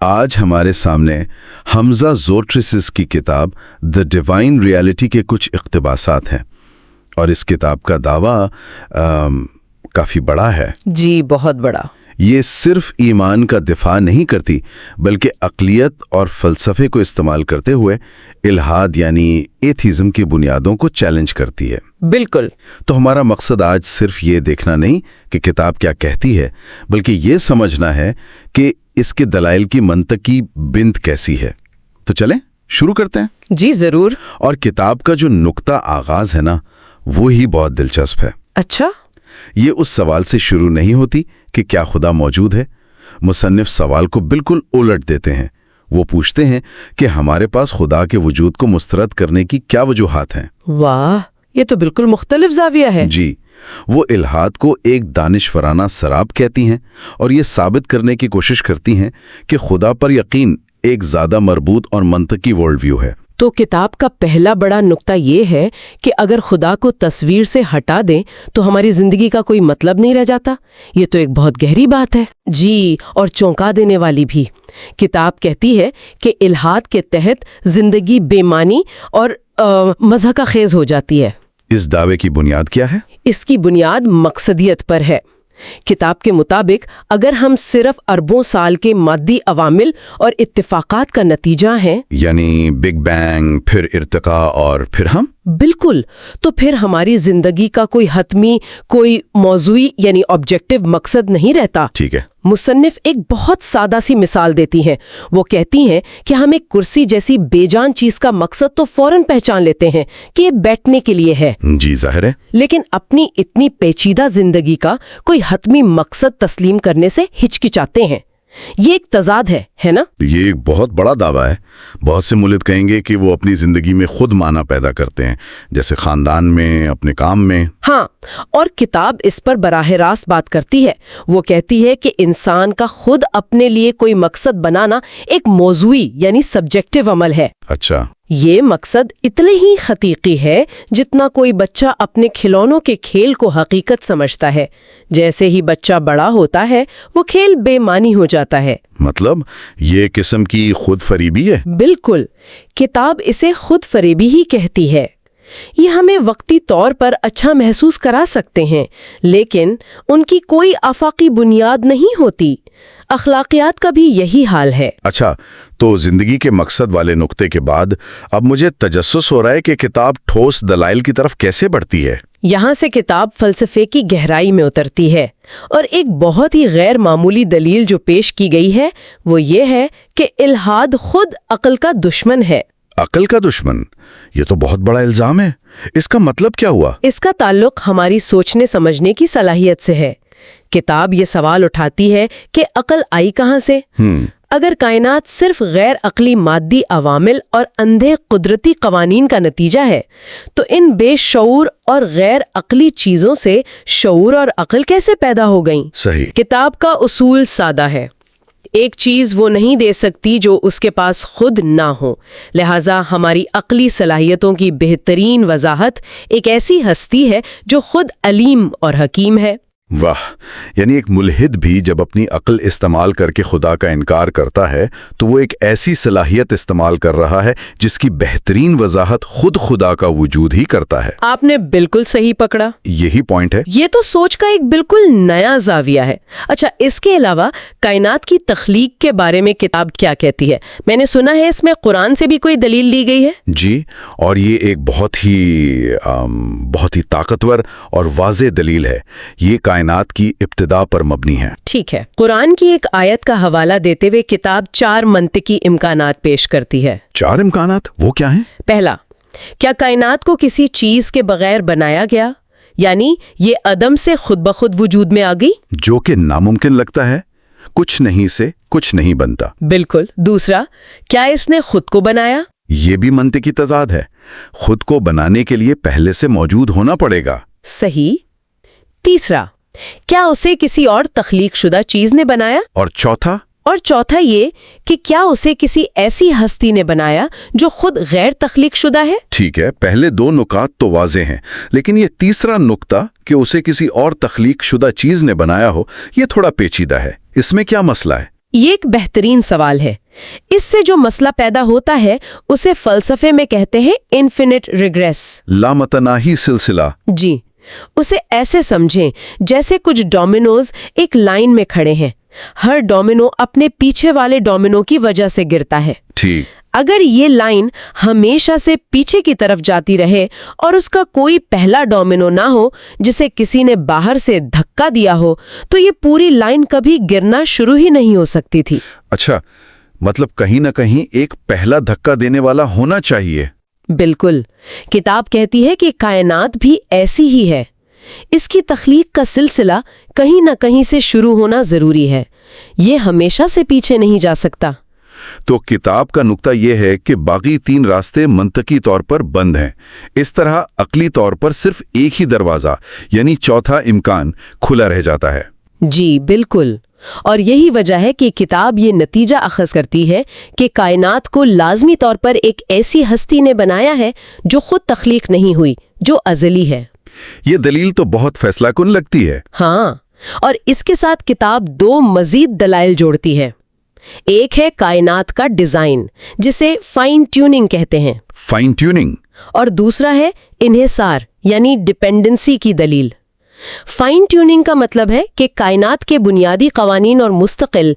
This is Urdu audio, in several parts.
آج ہمارے سامنے حمزہ زورٹریسس کی کتاب دی ڈیوائن ریالٹی کے کچھ اقتباسات ہیں، اور اس کتاب کا دعویٰ کافی بڑا ہے۔ جی، بہت بڑا۔ یہ صرف ایمان کا دفاع نہیں کرتی، بلکہ عقلیت اور فلسفے کو استعمال کرتے ہوئے الحاد یعنی ایتھیزم کی بنیادوں کو چیلنج کرتی ہے۔ بالکل۔ تو ہمارا مقصد آج صرف یہ دیکھنا نہیں کہ کتاب کیا کہتی ہے، بلکہ یہ سمجھنا ہے کہ اس کے دلائل کی منطقی بنت کیسی ہے۔ تو چلیں شروع کرتے ہیں۔ جی ضرور۔ اور کتاب کا جو نقطہ آغاز ہے نا، وہی بہت دلچسپ ہے۔ اچھا؟ یہ اس سوال سے شروع نہیں ہوتی کہ کیا خدا موجود ہے۔ مصنف سوال کو بالکل الٹ دیتے ہیں۔ وہ پوچھتے ہیں کہ ہمارے پاس خدا کے وجود کو مسترد کرنے کی کیا وجوہات ہیں۔ واہ، یہ تو بالکل مختلف زاویہ ہے۔ جی، وہ الحاد کو ایک دانشورانہ سراب کہتی ہیں اور یہ ثابت کرنے کی کوشش کرتی ہیں کہ خدا پر یقین ایک زیادہ مربوط اور منطقی ورلڈ ویو ہے۔ تو کتاب کا پہلا بڑا نقطہ یہ ہے کہ اگر خدا کو تصویر سے ہٹا دیں تو ہماری زندگی کا کوئی مطلب نہیں رہ جاتا۔ یہ تو ایک بہت گہری بات ہے۔ جی، اور چونکا دینے والی بھی۔ کتاب کہتی ہے کہ الحاد کے تحت زندگی بے معنی اور مضحکہ خیز ہو جاتی ہے۔ اس دعوے کی بنیاد کیا ہے؟ اس کی بنیاد مقصدیت پر ہے۔ کتاب کے مطابق اگر ہم صرف اربوں سال کے مادی عوامل اور اتفاقات کا نتیجہ ہیں، یعنی بگ بینگ، پھر ارتقاء اور پھر ہم، بالکل، تو پھر ہماری زندگی کا کوئی حتمی، کوئی موضوعی یعنی آبجیکٹو مقصد نہیں رہتا۔ ٹھیک ہے۔ مصنف ایک بہت سادہ سی مثال دیتی ہیں۔ وہ کہتی ہیں کہ ہم ایک کرسی جیسی بے جان چیز کا مقصد تو فوراً پہچان لیتے ہیں کہ یہ بیٹھنے کے لیے ہے۔ جی ظاہر ہے۔ لیکن اپنی اتنی پیچیدہ زندگی کا کوئی حتمی مقصد تسلیم کرنے سے ہچکچاتے ہیں۔ یہ ایک تضاد ہے نا؟ یہ ایک بہت بڑا دعویٰ ہے۔ بہت سے ملحد کہیں گے کہ وہ اپنی زندگی میں خود معنی پیدا کرتے ہیں، جیسے خاندان میں، اپنے کام میں۔ ہاں، اور کتاب اس پر براہ راست بات کرتی ہے۔ وہ کہتی ہے کہ انسان کا خود اپنے لیے کوئی مقصد بنانا ایک موضوعی یعنی سبجیکٹو عمل ہے۔ اچھا۔ یہ مقصد اتنے ہی حقیقی ہے جتنا کوئی بچہ اپنے کھلونوں کے کھیل کو حقیقت سمجھتا ہے۔ جیسے ہی بچہ بڑا ہوتا ہے وہ کھیل بے معنی ہو جاتا ہے۔ مطلب یہ قسم کی خود فریبی ہے؟ بالکل، کتاب اسے خود فریبی ہی کہتی ہے۔ یہ ہمیں وقتی طور پر اچھا محسوس کرا سکتے ہیں، لیکن ان کی کوئی آفاقی بنیاد نہیں ہوتی۔ اخلاقیات کا بھی یہی حال ہے۔ اچھا، تو زندگی کے مقصد والے نقطے کے بعد اب مجھے تجسس ہو رہا ہے کہ کتاب ٹھوس دلائل کی طرف کیسے بڑھتی ہے۔ یہاں سے کتاب فلسفے کی گہرائی میں اترتی ہے، اور ایک بہت ہی غیر معمولی دلیل جو پیش کی گئی ہے وہ یہ ہے کہ الحاد خود عقل کا دشمن ہے۔ عقل کا دشمن؟ یہ تو بہت بڑا الزام ہے۔ اس کا مطلب کیا ہوا؟ اس کا تعلق ہماری سوچنے سمجھنے کی صلاحیت سے ہے۔ کتاب یہ سوال اٹھاتی ہے کہ عقل آئی کہاں سے؟ اگر کائنات صرف غیر عقلی مادی عوامل اور اندھے قدرتی قوانین کا نتیجہ ہے، تو ان بے شعور اور غیر عقلی چیزوں سے شعور اور عقل کیسے پیدا ہو گئیں؟ صحیح۔ کتاب کا اصول سادہ ہے۔ ایک چیز وہ نہیں دے سکتی جو اس کے پاس خود نہ ہو، لہٰذا ہماری عقلی صلاحیتوں کی بہترین وضاحت ایک ایسی ہستی ہے جو خود علیم اور حکیم ہے۔ واہ، یعنی ایک ملحد بھی جب اپنی عقل استعمال کر کے خدا کا انکار کرتا ہے تو وہ ایک ایسی صلاحیت استعمال کر رہا ہے جس کی بہترین وضاحت خود خدا کا وجود ہی کرتا ہے۔ آپ نے بالکل صحیح پکڑا، یہی پوائنٹ ہے۔ یہ تو سوچ کا ایک بالکل نیا زاویہ ہے۔ اچھا، اس کے علاوہ کائنات کی تخلیق کے بارے میں کتاب کیا کہتی ہے؟ میں نے سنا ہے اس میں قرآن سے بھی کوئی دلیل لی گئی ہے۔ جی، اور یہ ایک بہت ہی طاقتور اور واضح دلیل ہے۔ یہ کائنات کی ابتدا پر مبنی ہے۔ ٹھیک ہے۔ قرآن کی ایک آیت کا حوالہ دیتے ہوئے کتاب 4 منطقی امکانات پیش کرتی ہے۔ 4 امکانات؟ وہ کیا ہیں؟ پہلا، کیا کائنات کو کسی چیز کے بغیر بنایا گیا، یعنی یہ عدم سے خود بخود وجود میں آ گئی؟ جو کہ ناممکن لگتا ہے۔ کچھ نہیں سے کچھ نہیں بنتا۔ بالکل۔ دوسرا، کیا اس نے خود کو بنایا؟ یہ بھی منطقی تضاد ہے۔ خود کو بنانے کے لیے پہلے سے موجود ہونا پڑے گا۔ صحیح۔ تیسرا، کیا اسے کسی اور تخلیق شدہ چیز نے بنایا؟ اور چوتھا یہ کہ کیا اسے کسی ایسی ہستی نے بنایا جو خود غیر تخلیق شدہ ہے؟ ٹھیک ہے، پہلے 2 نکات تو واضح ہیں، لیکن یہ تیسرا نقطہ کہ اسے کسی اور تخلیق شدہ چیز نے بنایا ہو، یہ تھوڑا پیچیدہ ہے۔ اس میں کیا مسئلہ ہے؟ یہ ایک بہترین سوال ہے۔ اس سے جو مسئلہ پیدا ہوتا ہے اسے فلسفے میں کہتے ہیں انفینٹ ریگریس، لامتناہی سلسلہ۔ جی، اسے ایسے سمجھیں جیسے کچھ ڈومینوز ایک لائن میں کھڑے ہیں، ہر ڈومینو اپنے پیچھے والے ڈومینو کی وجہ سے گرتا ہے۔ ٹھیک۔ اگر یہ لائن ہمیشہ سے پیچھے کی طرف جاتی رہے اور اس کا کوئی پہلا ڈومینو نہ ہو جسے کسی نے باہر سے دھکا دیا ہو تو یہ پوری لائن کبھی گرنا شروع ہی نہیں ہو سکتی تھی۔ اچھا، مطلب کہیں نہ کہیں ایک پہلا دھکا دینے والا ہونا چاہیے۔ بالکل، کتاب کہتی ہے کہ کائنات بھی ایسی ہی ہے۔ اس کی تخلیق کا سلسلہ کہیں نہ کہیں سے شروع ہونا ضروری ہے، یہ ہمیشہ سے پیچھے نہیں جا سکتا۔ تو کتاب کا نقطہ یہ ہے کہ باقی تین راستے منطقی طور پر بند ہیں، اس طرح عقلی طور پر صرف ایک ہی دروازہ یعنی چوتھا امکان کھلا رہ جاتا ہے۔ جی بالکل، اور یہی وجہ ہے کہ کتاب یہ نتیجہ اخذ کرتی ہے کہ کائنات کو لازمی طور پر ایک ایسی ہستی نے بنایا ہے جو خود تخلیق نہیں ہوئی، جو ازلی ہے۔ یہ دلیل تو بہت فیصلہ کن لگتی ہے۔ ہاں، اور اس کے ساتھ کتاب دو مزید دلائل جوڑتی ہے۔ ایک ہے کائنات کا ڈیزائن، جسے فائن ٹیوننگ کہتے ہیں، فائن ٹیوننگ، اور دوسرا ہے انحصار یعنی ڈیپینڈنسی کی دلیل۔ فائن ٹیوننگ کا مطلب ہے کہ کائنات کے بنیادی قوانین اور مستقل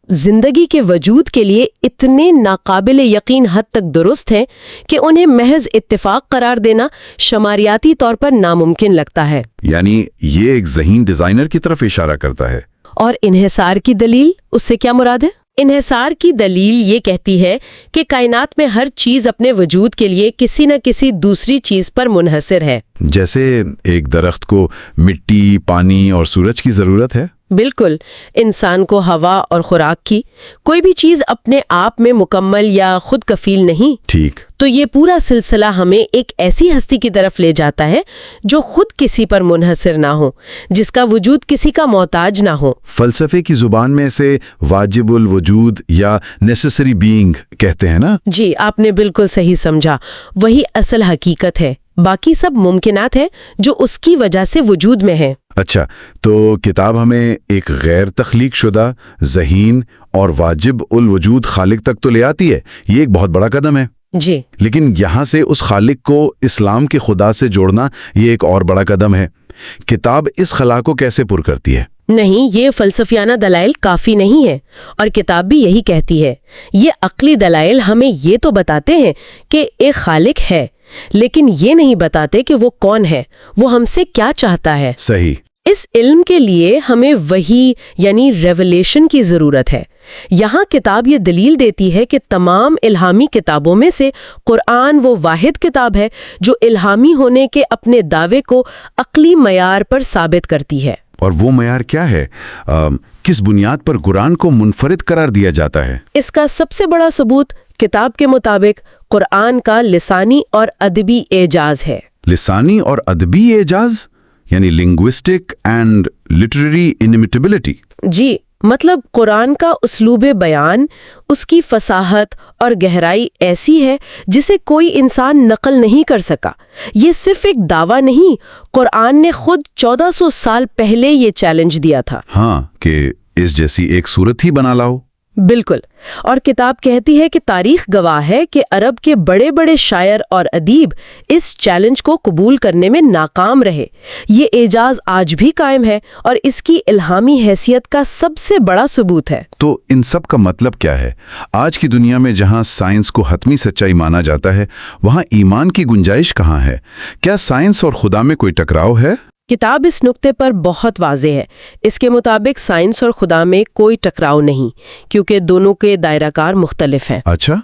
زندگی کے وجود کے لیے اتنے ناقابل یقین حد تک درست ہیں کہ انہیں محض اتفاق قرار دینا شماریاتی طور پر ناممکن لگتا ہے۔ یعنی یہ ایک ذہین ڈیزائنر کی طرف اشارہ کرتا ہے۔ اور انحصار کی دلیل، اس سے کیا مراد ہے؟ انحصار کی دلیل یہ کہتی ہے کہ کائنات میں ہر چیز اپنے وجود کے لیے کسی نہ کسی دوسری چیز پر منحصر ہے۔ جیسے ایک درخت کو مٹی، پانی اور سورج کی ضرورت ہے۔ بالکل، انسان کو ہوا اور خوراک کی۔ کوئی بھی چیز اپنے آپ میں مکمل یا خود کفیل نہیں۔ ٹھیک۔ تو یہ پورا سلسلہ ہمیں ایک ایسی ہستی کی طرف لے جاتا ہے جو خود کسی پر منحصر نہ ہو، جس کا وجود کسی کا محتاج نہ ہو۔ فلسفے کی زبان میں اسے واجب الوجود یا نیسیسری بینگ کہتے ہیں نا؟ جی، آپ نے بالکل صحیح سمجھا۔ وہی اصل حقیقت ہے، باقی سب ممکنات ہیں جو اس کی وجہ سے وجود میں ہیں۔ اچھا، تو کتاب ہمیں ایک غیر تخلیق شدہ، ذہین اور واجب الوجود خالق تک تو لے آتی ہے۔ یہ ایک بہت بڑا قدم ہے۔ جی، لیکن یہاں سے اس خالق کو اسلام کے خدا سے جوڑنا یہ ایک اور بڑا قدم ہے۔ کتاب اس خلا کو کیسے پر کرتی ہے؟ نہیں، یہ فلسفیانہ دلائل کافی نہیں ہے، اور کتاب بھی یہی کہتی ہے۔ یہ عقلی دلائل ہمیں یہ تو بتاتے ہیں کہ ایک خالق ہے، لیکن یہ نہیں بتاتے کہ وہ کون ہے، وہ ہم سے کیا چاہتا ہے۔ صحیح۔ اس علم کے لیے ہمیں وحی یعنی ریولیشن کی ضرورت ہے۔ یہاں کتاب یہ دلیل دیتی ہے کہ تمام الہامی کتابوں میں سے قرآن وہ واحد کتاب ہے جو الہامی ہونے کے اپنے دعوے کو عقلی معیار پر ثابت کرتی ہے۔ اور وہ معیار کیا ہے؟ کس بنیاد پر قرآن کو منفرد قرار دیا جاتا ہے؟ اس کا سب سے بڑا ثبوت کتاب کے مطابق قرآن کا لسانی اور ادبی اعجاز ہے۔ لسانی اور ادبی اعجاز یعنی لنگوسٹک اینڈ لٹریری انیمیٹیبلٹی۔ جی، مطلب قرآن کا اسلوب بیان، اس کی فصاحت اور گہرائی ایسی ہے جسے کوئی انسان نقل نہیں کر سکا۔ یہ صرف ایک دعویٰ نہیں، قرآن نے خود 1400 سال پہلے یہ چیلنج دیا تھا۔ ہاں، کہ اس جیسی ایک صورت ہی بنا لاؤ۔ بالکل، اور کتاب کہتی ہے کہ تاریخ گواہ ہے کہ عرب کے بڑے بڑے شاعر اور ادیب اس چیلنج کو قبول کرنے میں ناکام رہے۔ یہ اعجاز آج بھی قائم ہے اور اس کی الہامی حیثیت کا سب سے بڑا ثبوت ہے۔ تو ان سب کا مطلب کیا ہے؟ آج کی دنیا میں جہاں سائنس کو حتمی سچائی مانا جاتا ہے، وہاں ایمان کی گنجائش کہاں ہے؟ کیا سائنس اور خدا میں کوئی ٹکراؤ ہے؟ کتاب اس نقطے پر بہت واضح ہے۔ اس کے مطابق سائنس اور خدا میں کوئی ٹکراؤ نہیں، کیونکہ دونوں کے دائرہ کار مختلف ہیں۔ اچھا،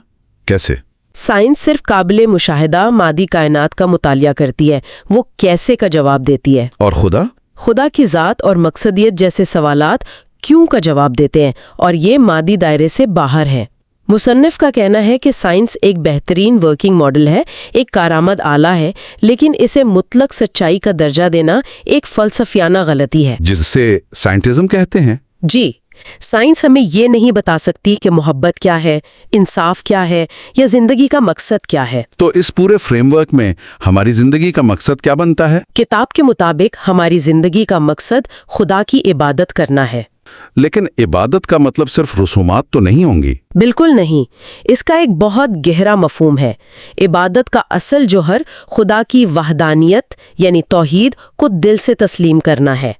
کیسے؟ سائنس صرف قابل مشاہدہ مادی کائنات کا مطالعہ کرتی ہے، وہ کیسے کا جواب دیتی ہے۔ اور خدا؟ خدا کی ذات اور مقصدیت جیسے سوالات کیوں کا جواب دیتے ہیں، اور یہ مادی دائرے سے باہر ہیں۔ مصنف کا کہنا ہے کہ سائنس ایک بہترین ورکنگ ماڈل ہے، ایک کارآمد آلہ ہے، لیکن اسے مطلق سچائی کا درجہ دینا ایک فلسفیانہ غلطی ہے، جسے سائنٹزم کہتے ہیں۔ جی، سائنس ہمیں یہ نہیں بتا سکتی کہ محبت کیا ہے، انصاف کیا ہے، یا زندگی کا مقصد کیا ہے۔ تو اس پورے فریم ورک میں ہماری زندگی کا مقصد کیا بنتا ہے؟ کتاب کے مطابق ہماری زندگی کا مقصد خدا کی عبادت کرنا ہے۔ لیکن عبادت کا مطلب صرف رسومات تو نہیں ہوں گی؟ بالکل نہیں، اس کا ایک بہت گہرا مفہوم ہے۔ عبادت کا اصل جوہر خدا کی وحدانیت یعنی توحید کو دل سے تسلیم کرنا ہے۔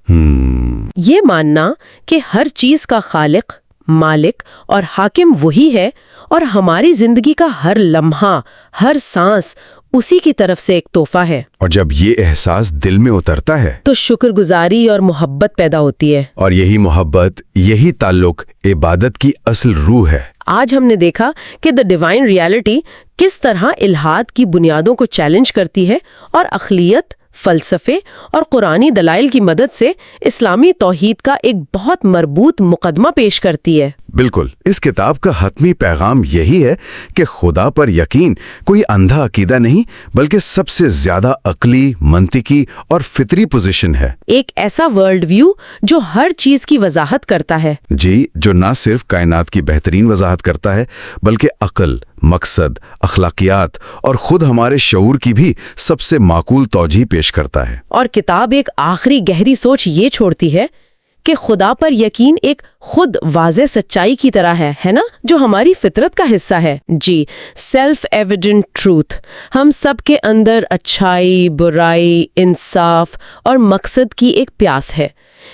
یہ ماننا کہ ہر چیز کا خالق، مالک اور حاکم وہی ہے، اور ہماری زندگی کا ہر لمحہ، ہر سانس اسی کی طرف سے ایک تحفہ ہے۔ اور جب یہ احساس دل میں اترتا ہے تو شکر گزاری اور محبت پیدا ہوتی ہے، اور یہی محبت، یہی تعلق عبادت کی اصل روح ہے۔ آج ہم نے دیکھا کہ دی ڈیوائن ریالٹی کس طرح الہاد کی بنیادوں کو چیلنج کرتی ہے اور عقلیت، فلسفے اور قرآنی دلائل کی مدد سے اسلامی توحید کا ایک بہت مربوط مقدمہ پیش کرتی ہے۔ بالکل، اس کتاب کا حتمی پیغام یہی ہے کہ خدا پر یقین کوئی اندھا عقیدہ نہیں، بلکہ سب سے زیادہ عقلی، منطقی اور فطری پوزیشن ہے۔ ایک ایسا ورلڈ ویو جو ہر چیز کی وضاحت کرتا ہے۔ جی، جو نہ صرف کائنات کی بہترین وضاحت کرتا ہے، بلکہ عقل، مقصد، اخلاقیات اور خود ہمارے شعور کی بھی سب سے معقول توجیہ پیش کرتا ہے۔ اور کتاب ایک آخری گہری سوچ یہ چھوڑتی ہے کہ خدا پر یقین ایک خود واضح سچائی کی طرح ہے نا، جو ہماری فطرت کا حصہ ہے۔ جی، سیلف ایویڈنٹ ٹروتھ۔ ہم سب کے اندر اچھائی، برائی، انصاف اور مقصد کی ایک پیاس ہے۔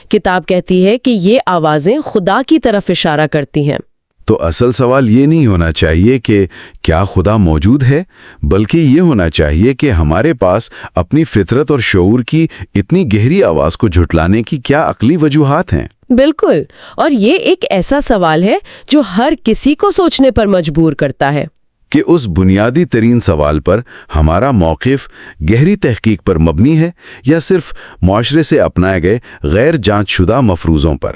کتاب کہتی ہے کہ یہ آوازیں خدا کی طرف اشارہ کرتی ہیں۔ تو اصل سوال یہ نہیں ہونا چاہیے کہ کیا خدا موجود ہے، بلکہ یہ ہونا چاہیے کہ ہمارے پاس اپنی فطرت اور شعور کی اتنی گہری آواز کو جھٹلانے کی کیا عقلی وجوہات ہیں؟ بالکل، اور یہ ایک ایسا سوال ہے جو ہر کسی کو سوچنے پر مجبور کرتا ہے کہ اس بنیادی ترین سوال پر ہمارا موقف گہری تحقیق پر مبنی ہے یا صرف معاشرے سے اپنائے گئے غیر جانچ شدہ مفروضوں پر۔